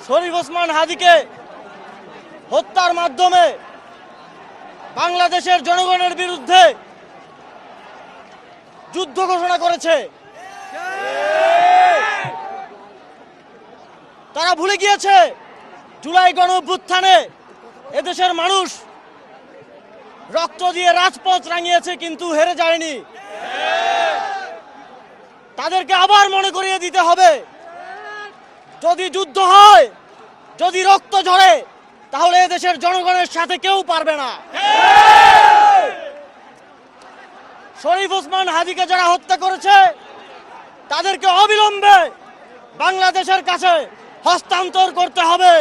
শরীফ ওসমান হাদিকে হত্যার মাধ্যমে বাংলাদেশের জনগণের বিরুদ্ধে যুদ্ধ ঘোষণা করেছে। তারা ভুলে গিয়েছে জুলাই গণঅভ্যুত্থানে এদেশের মানুষ রক্ত দিয়ে রাজপথ রাঙিয়েছে, কিন্তু হেরে যায়নি। তাদেরকে আবার মনে করিয়ে দিতে হবে, যদি যুদ্ধ হয়, যদি রক্ত ঝরে, তাহলে এদেশের জনগণের সাথে কেউ পারবে না। শরীফ ওসমান হাদিকে যারা হত্যা করেছে তাদেরকে অবিলম্বে বাংলাদেশের কাছে হস্তান্তর করতে হবে।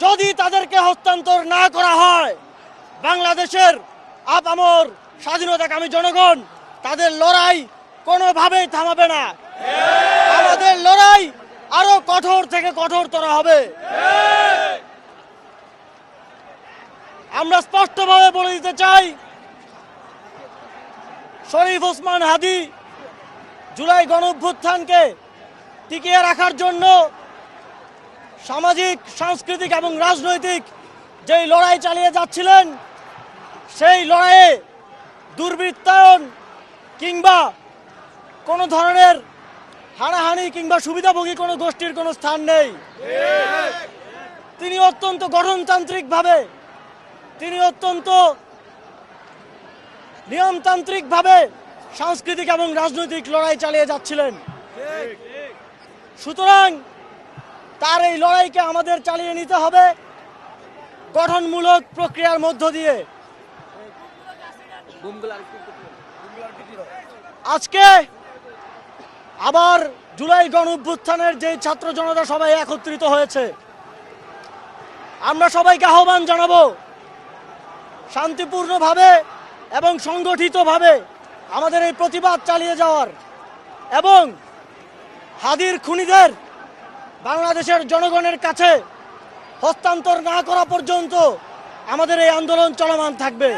যদি তাদেরকে হস্তান্তর না করা হয়, বাংলাদেশের আপামর স্বাধীনতাকামী জনগণ তাদের লড়াই কোনোভাবেই থামাবে না। আমাদের লড়াই আরো কঠোর থেকে কঠোরতর হবে। আমরা স্পষ্টভাবে বলে দিতে চাই, শরীফ ওসমান হাদি জুলাই গণঅভ্যুত্থানকে টিকিয়ে রাখার জন্য সামাজিক, সাংস্কৃতিক এবং রাজনৈতিক যেই লড়াই চালিয়ে যাচ্ছিলেন, সেই লড়াইয়ে দুর্বৃত্তায়ন কিংবা কোনো ধরনের হানাহানি কিংবা সুবিধাভোগী কোনো গোষ্ঠীর কোনো স্থান নেই। তিনি অত্যন্ত গঠনতান্ত্রিকভাবে, তিনি অত্যন্ত নিয়মতান্ত্রিকভাবে সাংস্কৃতিক এবং রাজনৈতিক লড়াই চালিয়ে যাচ্ছিলেন। সুতরাং তার এই লড়াইকে আমাদের চালিয়ে নিতে হবে গঠনমূলক প্রক্রিয়ার মধ্য দিয়ে। আজকে আবার জুলাই গণঅভ্যুত্থানের যে ছাত্র জনতা সবাই একত্রিত হয়েছে, আমরা সবাইকে আহ্বান জানাবো শান্তিপূর্ণভাবে এবং সংগঠিতভাবে আমাদের এই প্রতিবাদ চালিয়ে যাওয়ার, এবং হাদির খুনিদের বাংলাদেশের জনগণের কাছে হস্তান্তর না করা পর্যন্ত আমাদের এই আন্দোলন চলমান থাকবে।